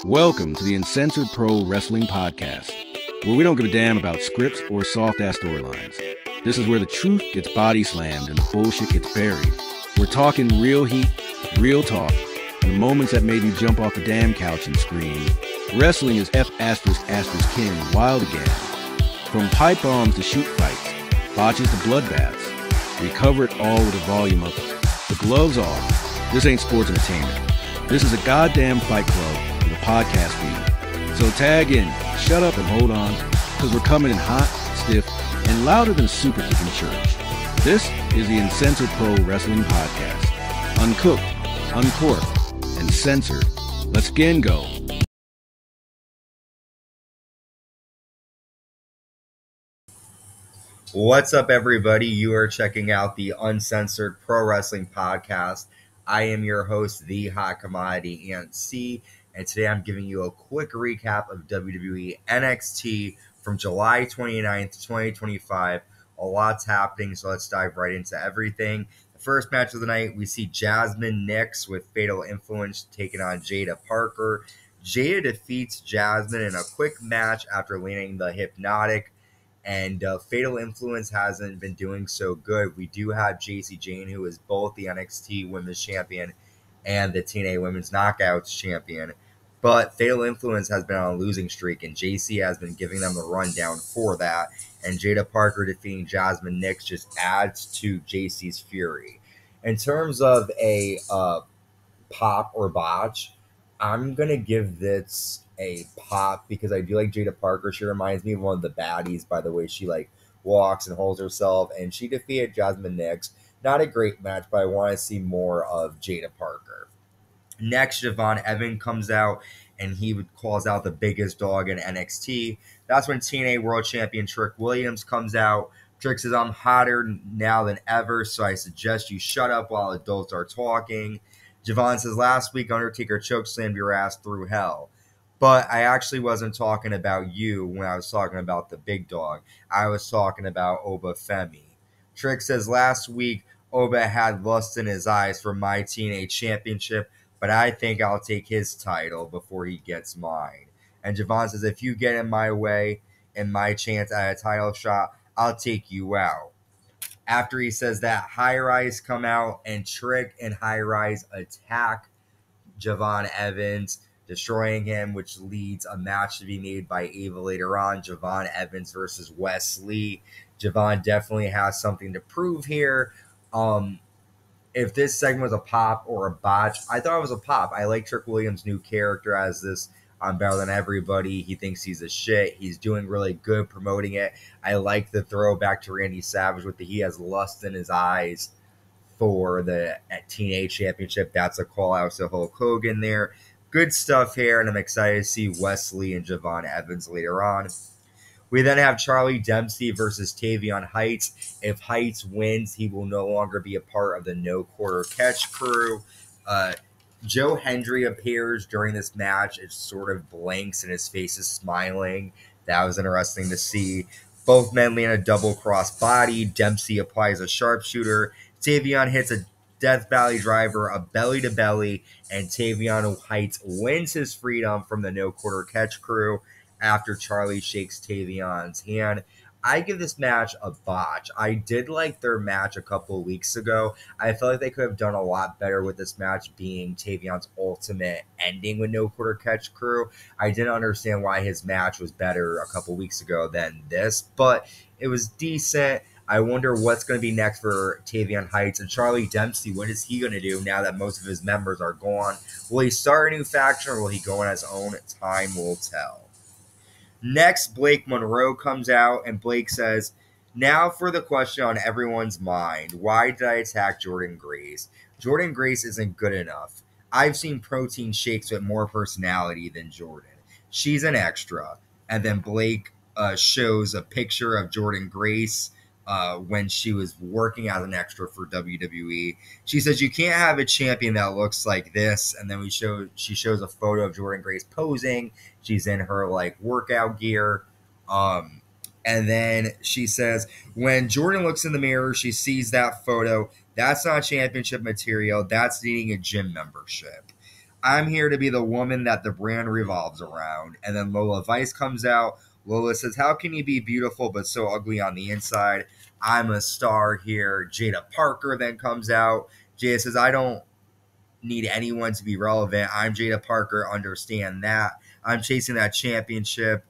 Welcome to the Uncensored Pro Wrestling Podcast, where we don't give a damn about scripts or soft-ass storylines. This is where the truth gets body slammed and the bullshit gets buried. We're talking real heat, real talk, and the moments that made you jump off the damn couch and scream. Wrestling is F***ing wild again. From pipe bombs to shoot fights, botches to bloodbaths, we cover it all with a volume of the gloves off. This ain't sports entertainment. This is a goddamn fight club with a podcast feed. So tag in, shut up and hold on, because we're coming in hot, stiff, and louder than super kicking church. This is the Uncensored Pro Wrestling Podcast. Uncooked, uncorked, and censored. Let's again go. What's up, everybody? You are checking out the Uncensored Pro Wrestling Podcast. I am your host, the Hot Commodity NC, and today I'm giving you a quick recap of WWE NXT from July 29th, 2025. A lot's happening, so let's dive right into everything. The first match of the night, we see Jazymn Nyx with Fatal Influence taking on Jaida Parker. Jaida defeats Jazymn in a quick match after landing the Hypnotic, and Fatal Influence hasn't been doing so good. We do have Jacy Jayne, who is both the NXT Women's Champion and the TNA Women's Knockouts Champion. But Fatal Influence has been on a losing streak, and Jacy has been giving them the rundown for that. And Jaida Parker defeating Jazymn Nyx just adds to Jacy's fury. In terms of a pop or botch, I'm going to give this a pop because I do like Jaida Parker. She reminds me of one of the baddies by the way she walks and holds herself, and she defeated Jazymn Nyx. Not a great match, but I want to see more of Jaida Parker. Next, Javon Evans comes out and he calls out the biggest dog in NXT. That's when TNA World Champion Trick Williams comes out. Trick says, "I'm hotter now than ever, so I suggest you shut up while adults are talking." Javon says, "Last week Undertaker chokeslammed your ass through hell. But I actually wasn't talking about you when I was talking about the big dog. I was talking about Oba Femi." Trick says, "Last week, Oba had lust in his eyes for my TNA Championship, but I think I'll take his title before he gets mine." And Javon says, "If you get in my way and my chance at a title shot, I'll take you out." After he says that, High Rise come out, and Trick and High Rise attack Javon Evans, destroying him, which leads a match to be made by Ava later on, Javon Evans versus Wes Lee. Javon definitely has something to prove here. If this segment was a pop or a botch, I thought it was a pop. I like Trick Williams' new character as this "I'm better than everybody." He thinks he's a shit. He's doing really good promoting it. I like the throwback to Randy Savage with the "he has lust in his eyes" for the TNA Championship. That's a call out to Hulk Hogan there. Good stuff here, and I'm excited to see Wes Lee and Javon Evans later on. We then have Charlie Dempsey versus Tavion Heights. If Heights wins, he will no longer be a part of the No Quarter Catch crew. Joe Hendry appears during this match. It sort of blinks and his face is smiling. That was interesting to see. Both men land a double cross body. Dempsey applies a sharpshooter. Tavion hits a Death Valley Driver, a belly-to-belly, and Tavion Heights wins his freedom from the No Quarter Catch crew after Charlie shakes Tavion's hand. I give this match a botch. I did like their match a couple of weeks ago. I felt like they could have done a lot better with this match being Tavion's ultimate ending with No Quarter Catch crew. I didn't understand why his match was better a couple of weeks ago than this, but it was decent. I wonder what's going to be next for Tavion Heights and Charlie Dempsey. What is he going to do now that most of his members are gone? Will he start a new faction or will he go on his own? Time will tell. Next, Blake Monroe comes out and Blake says, "Now for the question on everyone's mind. Why did I attack Jordynne Grace? Jordynne Grace isn't good enough. I've seen protein shakes with more personality than Jordynne. She's an extra." And then Blake shows a picture of Jordynne Grace when she was working as an extra for WWE. She says, "You can't have a champion that looks like this." And then she shows a photo of Jordynne Grace posing. She's in her workout gear. And then she says, "When Jordynne looks in the mirror, she sees that photo. That's not championship material. That's needing a gym membership." I'm here to be the woman that the brand revolves around. And then Lola Vice comes out. Lola says, how can you be beautiful but so ugly on the inside? I'm a star here. Jaida Parker then comes out. Jaida says, I don't need anyone to be relevant. I'm Jaida Parker. Understand that. I'm chasing that championship.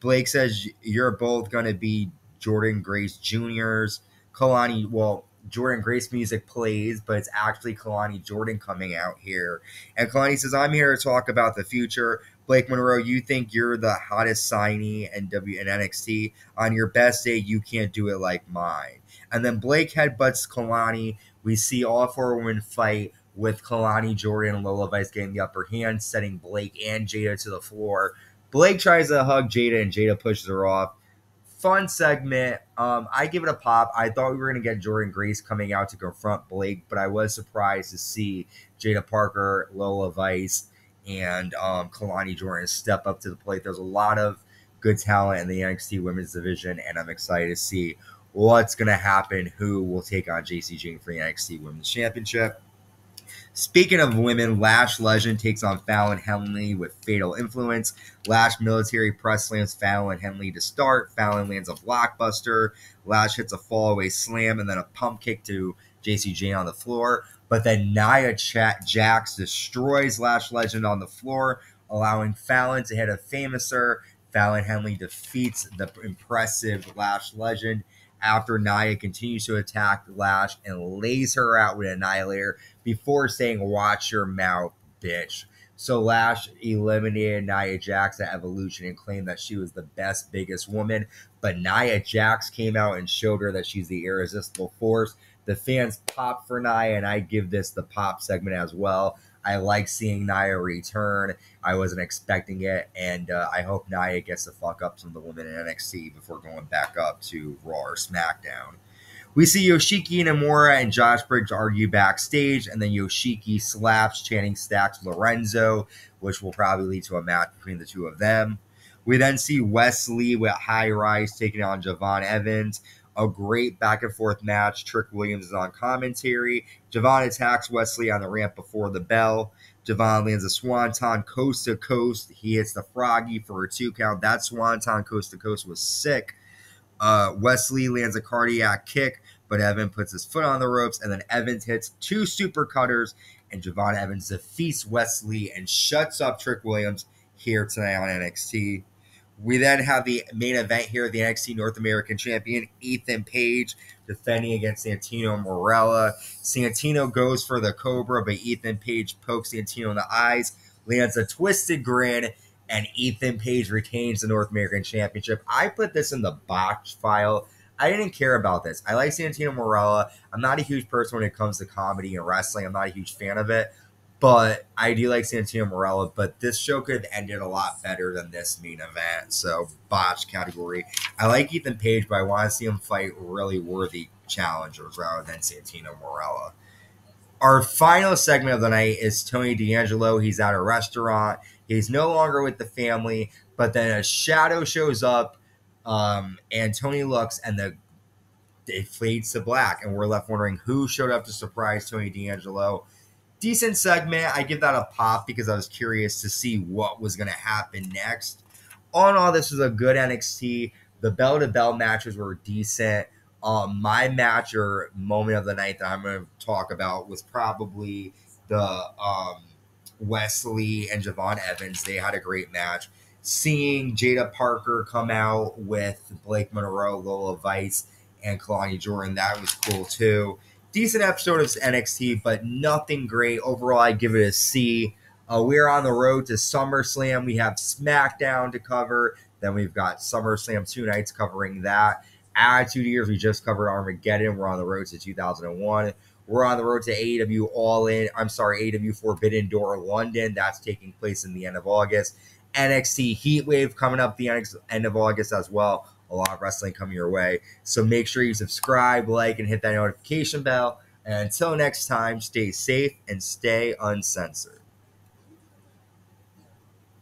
Blake says, you're both going to be Jordynne Grace Juniors. Jordynne Grace music plays, but it's actually Kelani Jordan coming out here. And Kelani says, I'm here to talk about the future. Blake Monroe, you think you're the hottest signee in NXT. On your best day, you can't do it like mine. And then Blake headbutts Kelani. We see all four women fight with Kelani Jordan and Lola Vice getting the upper hand, setting Blake and Jaida to the floor. Blake tries to hug Jaida, and Jaida pushes her off. Fun segment. I give it a pop. I thought we were going to get Jordynne Grace coming out to confront Blake, but I was surprised to see Jaida Parker, Lola Vice, and Kelani Jordan step up to the plate. There's a lot of good talent in the NXT women's division, and I'm excited to see what's going to happen, who will take on Jacy Jayne for the NXT Women's Championship. Speaking of women, Lash Legend takes on Fallon Henley with Fatal Influence. Lash military press slams Fallon Henley to start. Fallon lands a blockbuster. Lash hits a fallaway slam and then a pump kick to Jacy Jayne on the floor. But then Nia Jax destroys Lash Legend on the floor, allowing Fallon to hit a famouser. Fallon Henley defeats the impressive Lash Legend after Nia continues to attack Lash and lays her out with an Annihilator before saying, watch your mouth, bitch. So Lash eliminated Nia Jax at Evolution and claimed that she was the best, biggest woman. But Nia Jax came out and showed her that she's the irresistible force. The fans pop for Nia, and I give this the pop segment as well. I like seeing Nia return. I wasn't expecting it, and I hope Nia gets to fuck up some of the women in NXT before going back up to Raw or SmackDown. We see Yoshiki Inumura and Josh Briggs argue backstage, and then Yoshiki slaps Channing Stacks Lorenzo, which will probably lead to a match between the two of them. We then see Wes Lee with High Rise taking on Javon Evans. A great back-and-forth match. Trick Williams is on commentary. Javon attacks Wes Lee on the ramp before the bell. Javon lands a swanton coast-to-coast. He hits the froggy for a 2 count. That swanton coast-to-coast was sick. Wes Lee lands a cardiac kick, but Evan puts his foot on the ropes, and then Evans hits 2 super cutters, and Javon Evans defeats Wes Lee and shuts up Trick Williams here tonight on NXT. We then have the main event here, the NXT North American Champion, Ethan Page, defending against Santino Marella. Santino goes for the Cobra, but Ethan Page pokes Santino in the eyes, lands a twisted grin, and Ethan Page retains the North American Championship. I put this in the botch file. I didn't care about this. I like Santino Marella. I'm not a huge person when it comes to comedy and wrestling. I'm not a huge fan of it. But I do like Santino Marella, but this show could have ended a lot better than this main event. So, botch category. I like Ethan Page, but I want to see him fight really worthy challengers rather than Santino Marella. Our final segment of the night is Tony D'Angelo. He's at a restaurant. He's no longer with the family, but then a shadow shows up, and Tony looks, and it fades to black, and we're left wondering who showed up to surprise Tony D'Angelo. Decent segment. I give that a pop because I was curious to see what was going to happen next. All in all, this was a good NXT. The bell-to-bell matches were decent. My match or moment of the night that I'm going to talk about was probably the Wes Lee and Javon Evans. They had a great match. Seeing Jaida Parker come out with Blake Monroe, Lola Vice, and Kelani Jordan, that was cool too. Decent episode of NXT, but nothing great. Overall, I give it a C. We're on the road to SummerSlam. We have SmackDown to cover. Then we've got SummerSlam 2 nights covering that. Attitude Years, we just covered Armageddon. We're on the road to 2001. We're on the road to AEW Forbidden Door London. That's taking place in the end of August. NXT Heatwave coming up the end of August as well. A lot of wrestling coming your way. So make sure you subscribe, like, and hit that notification bell. And until next time, stay safe and stay uncensored.